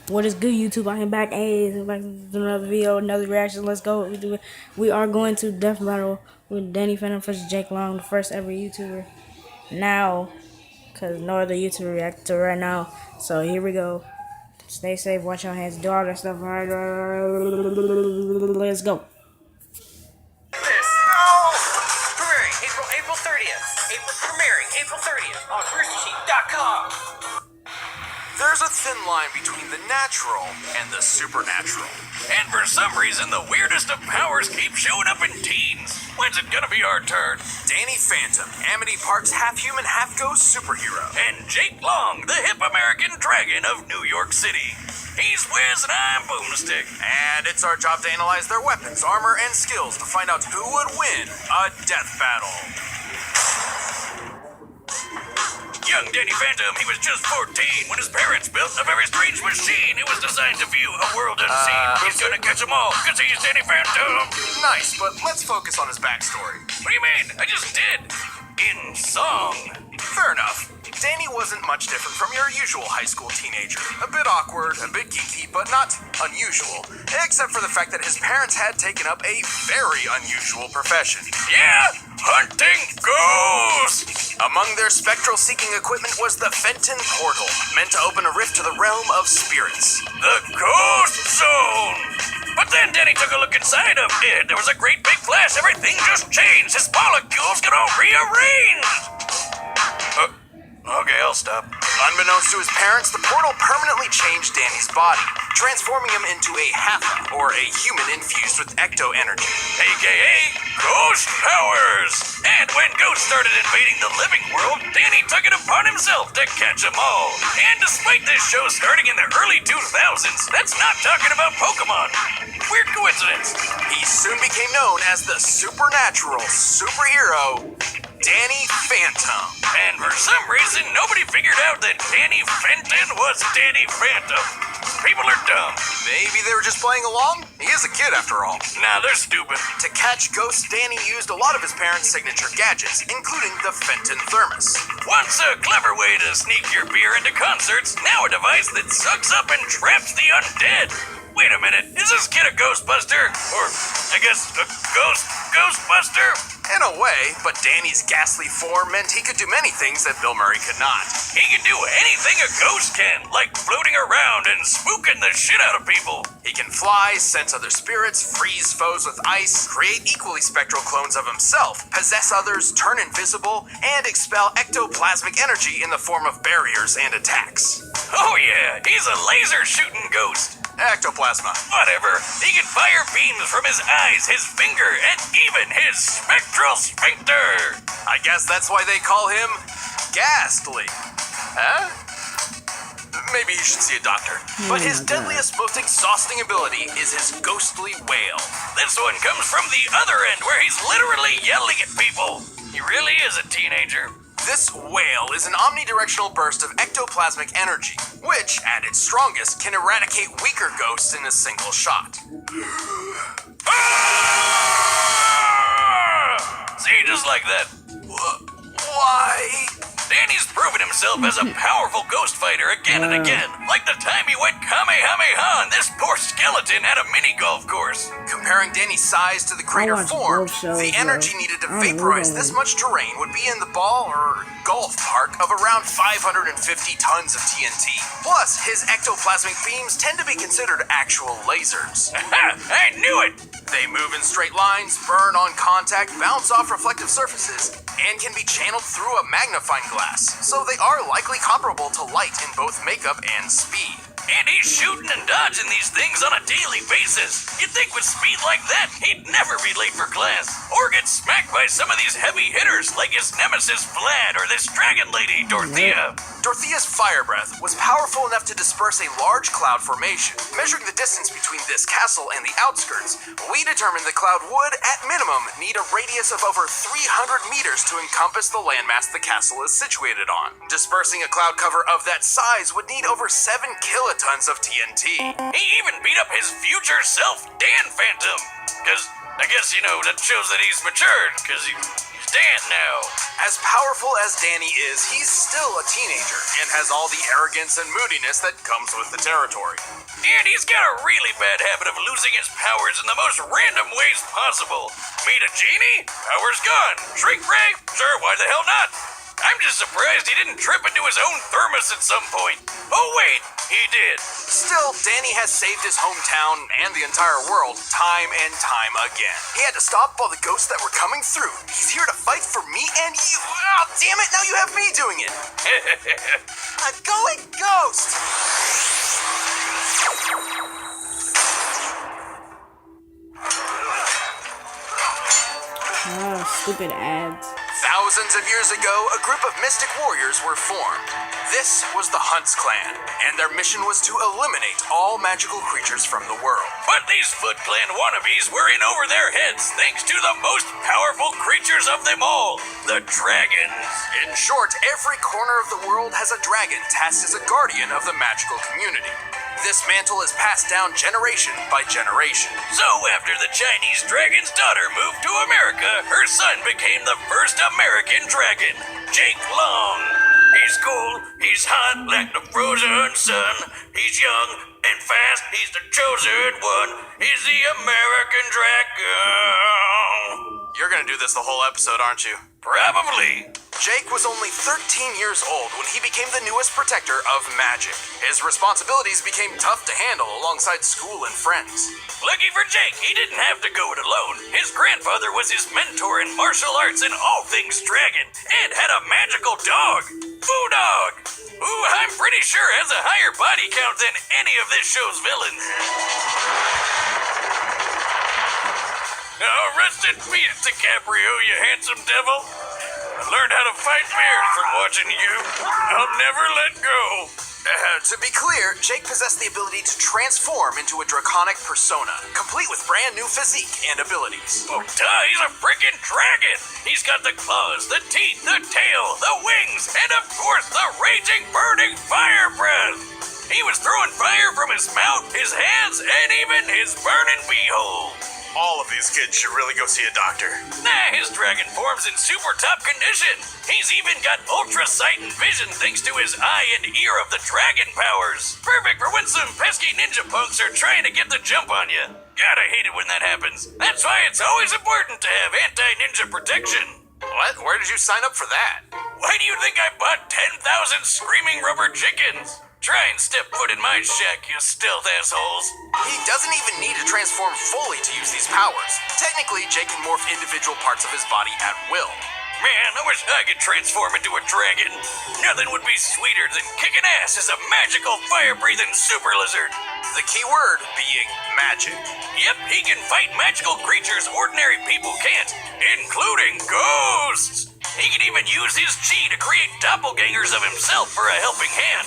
What is good, YouTube? I am back. Hey, it's back to another video, another reaction. Let's go. We are going to death battle with Danny Phantom versus Jake Long, the first ever YouTuber. Now, cause no other YouTuber reacted to it right now. So here we go. Stay safe. Watch your hands. Do all that stuff. All right. Let's go. Premiering April 30th. Premiering April 30th on RoosterTeeth.com. There's a thin line between the natural and the supernatural. And for some reason, the weirdest of powers keep showing up in teens. When's it gonna be our turn? Danny Phantom, Amity Park's half-human, half-ghost superhero. And Jake Long, the hip American dragon of New York City. He's Wiz and I'm Boomstick. And it's our job to analyze their weapons, armor, and skills to find out who would win a death battle. Young Danny Phantom, he was just 14 when his parents built a very strange machine. It was designed to view a world unseen. He's gonna catch them all, cause he's Danny Phantom. Nice, but let's focus on his backstory. What do you mean? I just did. In song. Fair enough. Danny wasn't much different from your usual high school teenager. A bit awkward, a bit geeky, but not unusual. Except for the fact that his parents had taken up a very unusual profession. Yeah, hunting ghosts. Among their spectral-seeking equipment was the Fenton Portal, meant to open a rift to the realm of spirits. The Ghost Zone. But then Danny took a look inside of it. There was a great big flash. Everything just changed. His molecules got all rearranged. Okay, I'll stop. Unbeknownst to his parents, the portal permanently changed Danny's body, transforming him into a Hatha, or a human infused with ecto energy. AKA Ghost Powers. And when ghosts started invading the living world, Danny took it upon himself to catch them all. And despite this show starting in the early 2000s, that's not talking about Pokemon. Weird coincidence. He soon became known as the supernatural superhero, Danny Phantom. And for some reason, nobody figured out that Danny Fenton was Danny Phantom. People are dumb. Maybe they were just playing along? He is a kid after all. Nah, they're stupid. To catch ghosts, Danny used a lot of his parents' signature gadgets, including the Fenton Thermos. Once a clever way to sneak your beer into concerts, now a device that sucks up and traps the undead. Wait a minute, is this kid a Ghostbuster? Or, I guess, a Ghostbuster? In a way, but Danny's ghastly form meant he could do many things that Bill Murray could not. He can do anything a ghost can, like floating around and spooking the shit out of people. He can fly, sense other spirits, freeze foes with ice, create equally spectral clones of himself, possess others, turn invisible, and expel ectoplasmic energy in the form of barriers and attacks. Oh yeah, he's a laser-shooting ghost. Ectoplasma. Whatever. He can fire beams from his eyes, his finger, and even his spectral sphincter. I guess that's why they call him Ghastly. Huh? Maybe you should see a doctor. But his deadliest, most exhausting ability is his ghostly wail. This one comes from the other end, where he's literally yelling at people. He really is a teenager. This wail is an omnidirectional burst of ectoplasmic energy, which, at its strongest, can eradicate weaker ghosts in a single shot. See, just like that. Why? Danny's proven himself as a powerful ghost fighter again and again. Like the time he went Kamehameha on this poor skeleton at a mini golf course. Comparing Danny's size to the greater form, the energy needed to vaporize this much terrain would be in the ball or golf park of around 550 tons of TNT. Plus, his ectoplasmic beams tend to be considered actual lasers. I knew it! They move in straight lines, burn on contact, bounce off reflective surfaces, and can be channeled through a magnifying glass, so they are likely comparable to light in both makeup and speed. And he's shooting and dodging these things on a daily basis. You'd think with speed like that, he'd never be late for class, or get smacked by some of these heavy hitters like his nemesis Vlad or this dragon lady, Dorothea. Dorothea's fire breath was powerful enough to disperse a large cloud formation. Measuring the distance between this castle and the outskirts, we determined the cloud would, at minimum, need a radius of over 300 meters to encompass the landmass the castle is situated on. Dispersing a cloud cover of that size would need over 7 kilotons of TNT. He even beat up his future self, Dan Phantom. Cause, I guess, that shows that he's matured, cause he's Dan now. As powerful as Danny is, he's still a teenager and has all the arrogance and moodiness that comes with the territory. And he's got a really bad habit of losing his powers in the most random ways possible. Meet a genie? Powers gone. Shrink ray? Sure, why the hell not? I'm just surprised he didn't trip into his own thermos at some point. Oh wait, he did. Still, Danny has saved his hometown and the entire world time and time again. He had to stop all the ghosts that were coming through. He's here to fight for me and you. Oh, damn it, now you have me doing it. A going ghost! Oh, stupid ads. Thousands of years ago, a group of mystic warriors were formed. This was the Hunts Clan, and their mission was to eliminate all magical creatures from the world. But these Foot Clan wannabes were in over their heads thanks to the most powerful creatures of them all, the dragons. In short, every corner of the world has a dragon tasked as a guardian of the magical community. This mantle is passed down generation by generation. So after the Chinese dragon's daughter moved to America, her son became the first American dragon, Jake Long. He's cool, he's hot like the frozen sun. He's young and fast, he's the chosen one. He's the American dragon. You're gonna do this the whole episode, aren't you? Probably. Jake was only 13 years old when he became the newest protector of magic. His responsibilities became tough to handle alongside school and friends. Lucky for Jake, he didn't have to go it alone. His grandfather was his mentor in martial arts and all things dragon, and had a magical dog, Foo Dog, who I'm pretty sure has a higher body count than any of this show's villains. Oh, rest in peace, DiCaprio, you handsome devil. I learned how to fight bears from watching you. I'll never let go. To be clear, Jake possessed the ability to transform into a draconic persona, complete with brand new physique and abilities. Oh, duh, he's a freaking dragon. He's got the claws, the teeth, the tail, the wings, and of course the raging, burning fire breath. He was throwing fire from his mouth, his hands, and even his burning beehole. All of these kids should really go see a doctor. Nah, his dragon form's in super top condition. He's even got ultra sight and vision thanks to his eye and ear of the dragon powers. Perfect for when some pesky ninja punks are trying to get the jump on you. Gotta hate it when that happens. That's why it's always important to have anti-ninja protection. What? Where did you sign up for that? Why do you think I bought 10,000 screaming rubber chickens? Try and step foot in my shack, you stealth assholes. He doesn't even need to transform fully to use these powers. Technically, Jake can morph individual parts of his body at will. Man, I wish I could transform into a dragon. Nothing would be sweeter than kicking ass as a magical fire-breathing super lizard. The key word being magic. Yep, he can fight magical creatures ordinary people can't, including ghosts. He can even use his chi to create doppelgangers of himself for a helping hand.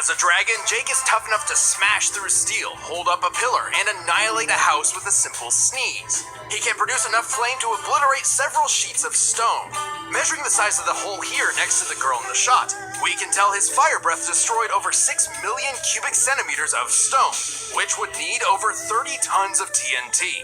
As a dragon, Jake is tough enough to smash through steel, hold up a pillar, and annihilate a house with a simple sneeze. He can produce enough flame to obliterate several sheets of stone. Measuring the size of the hole here next to the girl in the shot, we can tell his fire breath destroyed over 6 million cubic centimeters of stone, which would need over 30 tons of TNT.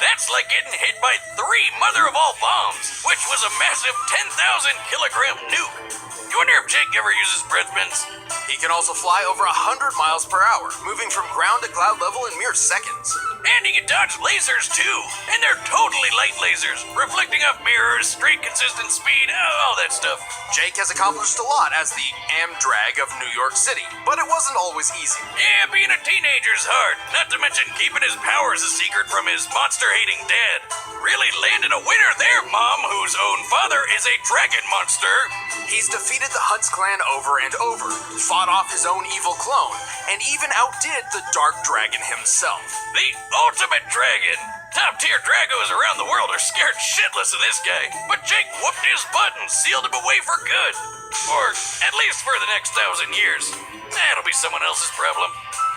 That's like getting hit by 3 mother-of-all bombs, which was a massive 10,000-kilogram nuke. You wonder if Jake ever uses breath mints? He can also fly over 100 miles per hour, moving from ground to cloud level in mere seconds. And he can dodge lasers too, and they're totally light lasers, reflecting off mirrors, straight consistent speed, all that stuff. Jake has accomplished a lot as the Amdrag of New York City, but it wasn't always easy. Yeah, being a teenager's hard, not to mention keeping his powers a secret from his monster-hating dad. Really landed a winner there, Mom, whose own father is a dragon monster. He's defeated the Hunts Clan over and over, fought off his own evil clone, and even outdid the Dark Dragon himself. The ultimate dragon. Top-tier dragos around the world are scared shitless of this guy, but Jake whooped his butt and sealed him away for good. Or at least for the next 1,000 years. That'll be someone else's problem.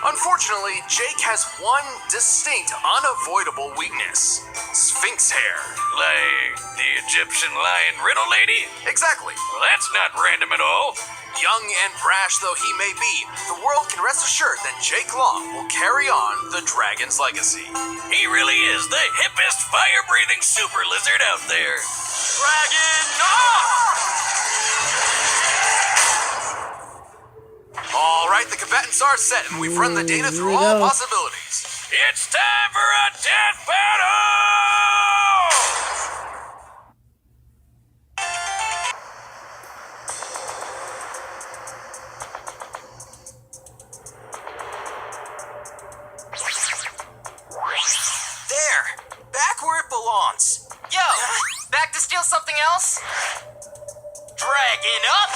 Unfortunately, Jake has one distinct, unavoidable weakness. Sphinx hair. Like the Egyptian lion riddle lady? Exactly. Well, that's not random at all. Young and brash though he may be, the world can rest assured that Jake Long will carry on the dragon's legacy. He really is the hippest fire-breathing super lizard out there. Dragon off! All right, the combatants are set, and we've run the data through Here we all go. possibilities. It's time for a death battle! There! Back where it belongs. Yo! Back to steal something else? Dragon up!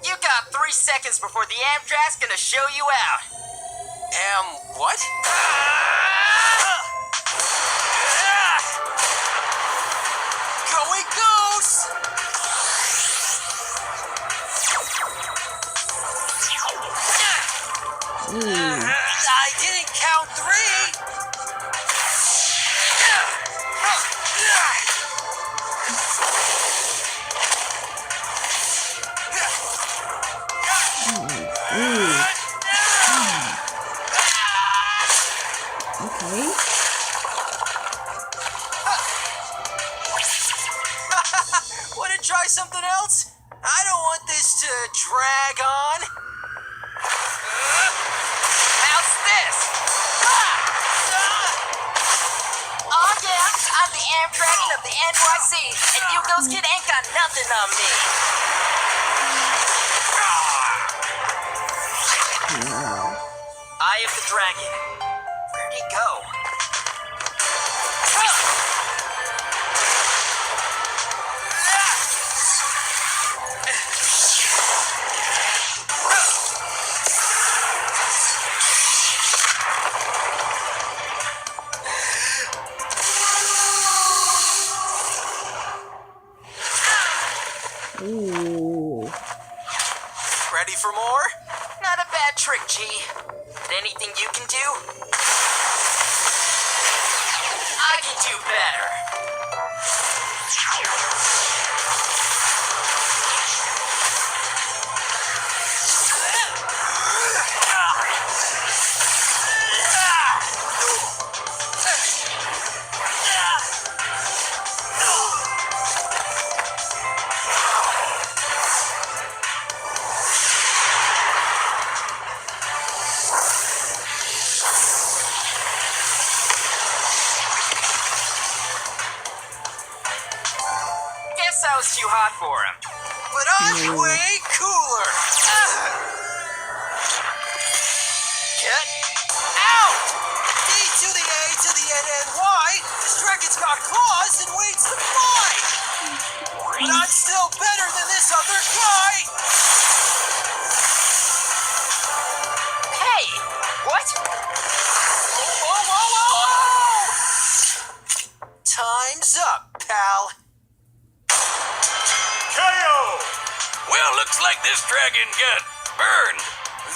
You got 3 seconds before the Amtrak's gonna show you out. What? Going Ghost! I didn't count 3! Okay. Wanna try something else? I don't want this to drag on. How's this? Oh yeah, I'm the Amtrak of the NYC, and you ghost kid ain't got nothing on me. Eye of the Dragon. Where'd he go? Ooh. Ready for more? Not a bad trick, G. But anything you can do? I can do better. Guess I was too hot for him. But I'm way cooler. Get out! D to the A to the N N Y. This dragon's got claws and waits to fight. But I'm still better than this other guy. Hey, what? Whoa, whoa, whoa, whoa! Time's up, pal. KO! Well, looks like this dragon got burned.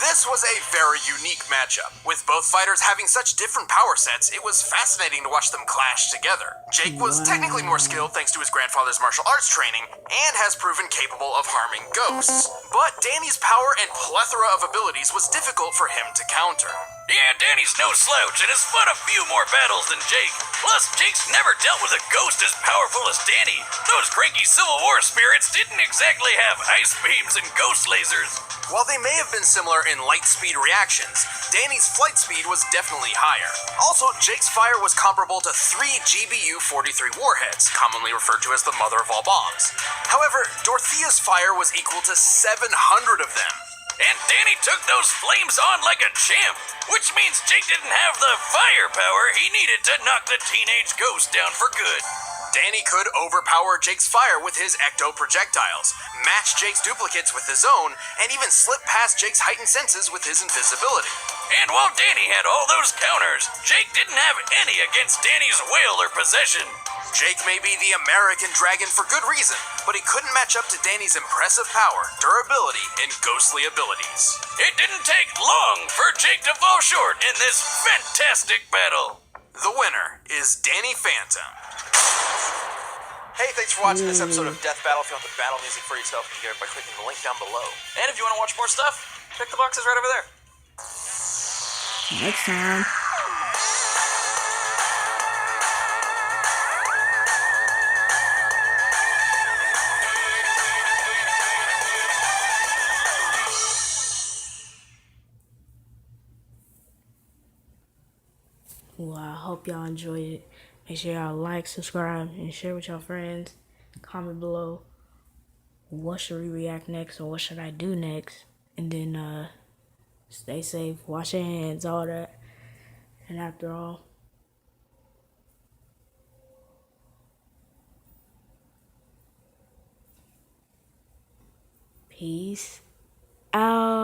This was a very unique matchup. With both fighters having such different power sets, it was fascinating to watch them clash together. Jake was technically more skilled thanks to his grandfather's martial arts training, and has proven capable of harming ghosts. But Danny's power and plethora of abilities was difficult for him to counter. Yeah, Danny's no slouch and has fought a few more battles than Jake. Plus, Jake's never dealt with a ghost as powerful as Danny. Those cranky Civil War spirits didn't exactly have ice beams and ghost lasers. While they may have been similar in light speed reactions, Danny's flight speed was definitely higher. Also, Jake's fire was comparable to 3 GBU-43 warheads, commonly referred to as the mother of all bombs. However, Dorothea's fire was equal to 700 of them. And Danny took those flames on like a champ, which means Jake didn't have the firepower he needed to knock the teenage ghost down for good. Danny could overpower Jake's fire with his ecto projectiles, match Jake's duplicates with his own, and even slip past Jake's heightened senses with his invisibility. And while Danny had all those counters, Jake didn't have any against Danny's will or possession. Jake may be the American dragon for good reason, but he couldn't match up to Danny's impressive power, durability, and ghostly abilities. It didn't take long for Jake to fall short in this fantastic battle. The winner is Danny Phantom. Hey, thanks for watching this episode of Death Battle. If you want the battle music for yourself, you can get it by clicking the link down below. And if you want to watch more stuff, check the boxes right over there. Next time. Well, I hope y'all enjoyed it. Make sure y'all like, subscribe, and share with your friends. Comment below what should we react next or what should I do next. And then stay safe, wash your hands, all that. And after all, peace out.